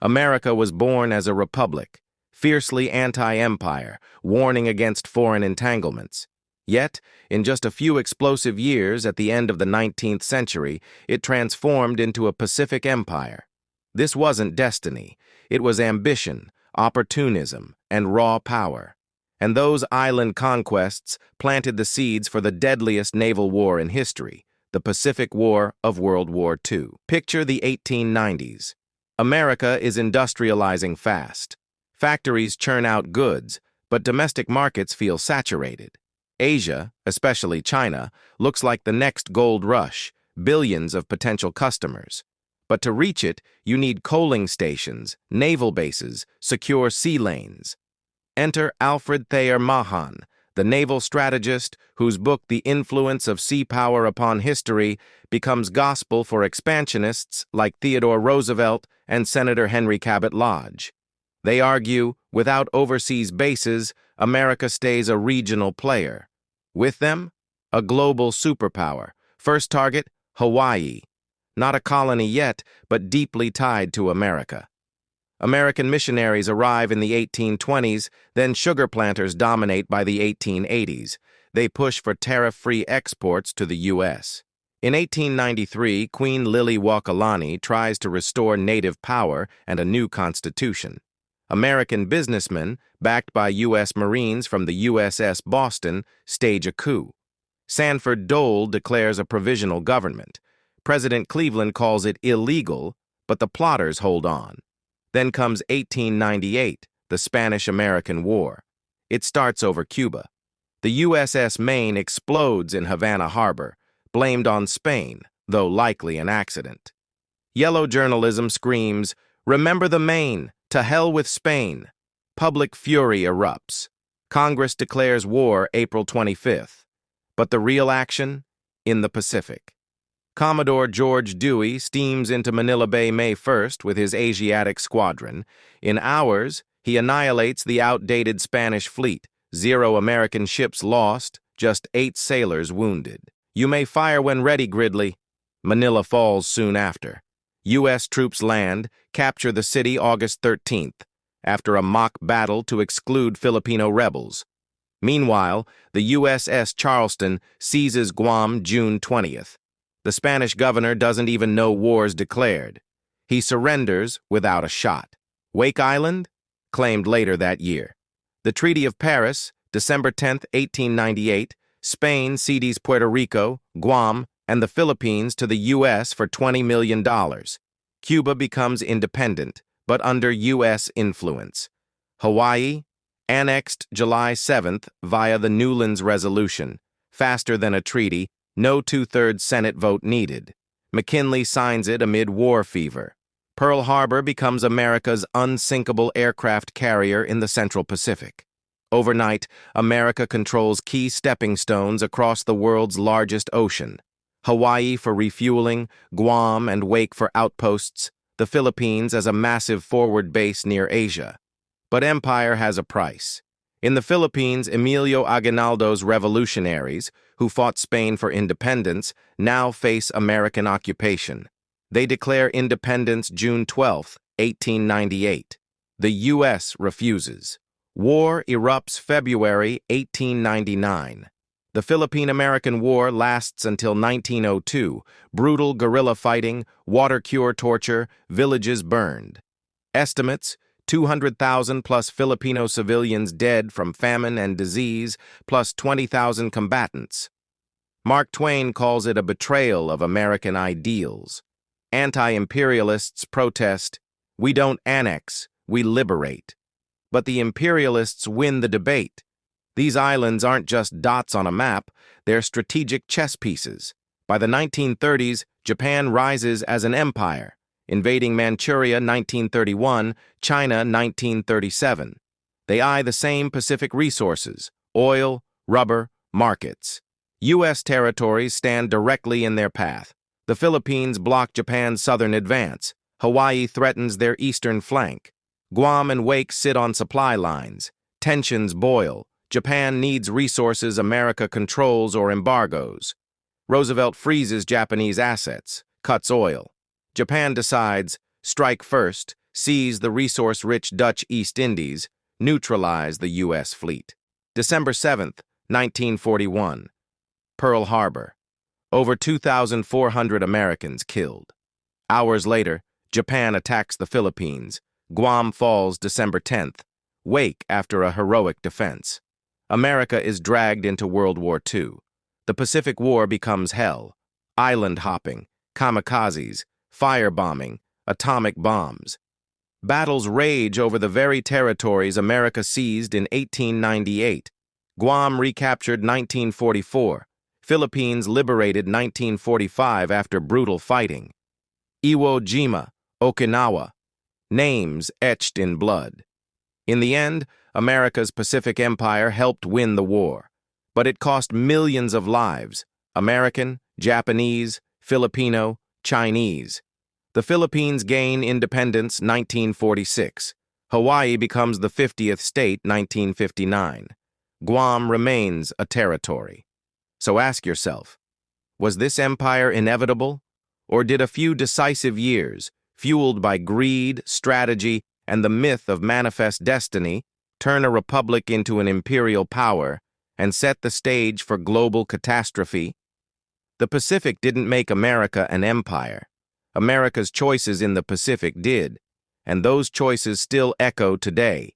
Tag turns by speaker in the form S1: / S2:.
S1: America was born as a republic, fiercely anti-empire, warning against foreign entanglements. Yet, in just a few explosive years at the end of the 19th century, it transformed into a Pacific empire. This wasn't destiny. It was ambition, opportunism, and raw power. And those island conquests planted the seeds for the deadliest naval war in history, the Pacific War of World War II. Picture the 1890s. America is industrializing fast. Factories churn out goods, but domestic markets feel saturated. Asia, especially China, looks like the next gold rush, billions of potential customers. But to reach it, you need coaling stations, naval bases, secure sea lanes. Enter Alfred Thayer Mahan, the naval strategist whose book The Influence of Sea Power Upon History becomes gospel for expansionists like Theodore Roosevelt and Senator Henry Cabot Lodge. They argue, without overseas bases, America stays a regional player. With them, a global superpower. First target, Hawaii. Not a colony yet, but deeply tied to America. American missionaries arrive in the 1820s, then sugar planters dominate by the 1880s. They push for tariff-free exports to the U.S. In 1893, Queen Liliuokalani tries to restore native power and a new constitution. American businessmen, backed by U.S. Marines from the USS Boston, stage a coup. Sanford Dole declares a provisional government. President Cleveland calls it illegal, but the plotters hold on. Then comes 1898, the Spanish-American War. It starts over Cuba. The USS Maine explodes in Havana Harbor, blamed on Spain, though likely an accident. Yellow journalism screams, "Remember the Maine! To hell with Spain!" Public fury erupts. Congress declares war April 25th. But the real action? In the Pacific. Commodore George Dewey steams into Manila Bay May 1st with his Asiatic squadron. In hours, he annihilates the outdated Spanish fleet. 0 American ships lost, just 8 sailors wounded. You may fire when ready, Gridley. Manila falls soon after. U.S. troops land, capture the city August 13th, after a mock battle to exclude Filipino rebels. Meanwhile, the USS Charleston seizes Guam June 20th. The Spanish governor doesn't even know war's declared. He surrenders without a shot. Wake Island? Claimed later that year. The Treaty of Paris, December 10, 1898, Spain cedes Puerto Rico, Guam, and the Philippines to the U.S. for $20 million. Cuba becomes independent, but under U.S. influence. Hawaii? Annexed July 7th via the Newlands Resolution. Faster than a treaty, no 2/3 Senate vote needed. McKinley signs it amid war fever. Pearl Harbor becomes America's unsinkable aircraft carrier in the Central Pacific. Overnight, America controls key stepping stones across the world's largest ocean. Hawaii for refueling, Guam and Wake for outposts, the Philippines as a massive forward base near Asia. But empire has a price. In the Philippines, Emilio Aguinaldo's revolutionaries, who fought Spain for independence, now face American occupation. They declare independence June 12, 1898. The U.S. refuses. War erupts February 1899. The Philippine-American War lasts until 1902. Brutal guerrilla fighting, water cure torture, villages burned. Estimates: 200,000 plus Filipino civilians dead from famine and disease, plus 20,000 combatants. Mark Twain calls it a betrayal of American ideals. Anti-imperialists protest, "We don't annex, we liberate." But the imperialists win the debate. These islands aren't just dots on a map, they're strategic chess pieces. By the 1930s, Japan rises as an empire, invading Manchuria 1931, China 1937. They eye the same Pacific resources, oil, rubber, markets. U.S. territories stand directly in their path. The Philippines block Japan's southern advance. Hawaii threatens their eastern flank. Guam and Wake sit on supply lines. Tensions boil. Japan needs resources America controls or embargoes. Roosevelt freezes Japanese assets, cuts oil. Japan decides, strike first, seize the resource-rich Dutch East Indies, neutralize the U.S. fleet. December 7th, 1941. Pearl Harbor. Over 2,400 Americans killed. Hours later, Japan attacks the Philippines. Guam falls December 10th. Wake after a heroic defense. America is dragged into World War II. The Pacific War becomes hell. Island hopping, kamikazes, firebombing, atomic bombs. Battles rage over the very territories America seized in 1898. Guam recaptured 1944. Philippines liberated 1945 after brutal fighting. Iwo Jima, Okinawa. Names etched in blood. In the end, America's Pacific Empire helped win the war. But it cost millions of lives. American, Japanese, Filipino, Chinese. The Philippines gain independence 1946. Hawaii becomes the 50th state 1959. Guam remains a territory. So ask yourself, was this empire inevitable? Or did a few decisive years, fueled by greed, strategy, and the myth of manifest destiny, turn a republic into an imperial power and set the stage for global catastrophe? The Pacific didn't make America an empire. America's choices in the Pacific did, and those choices still echo today.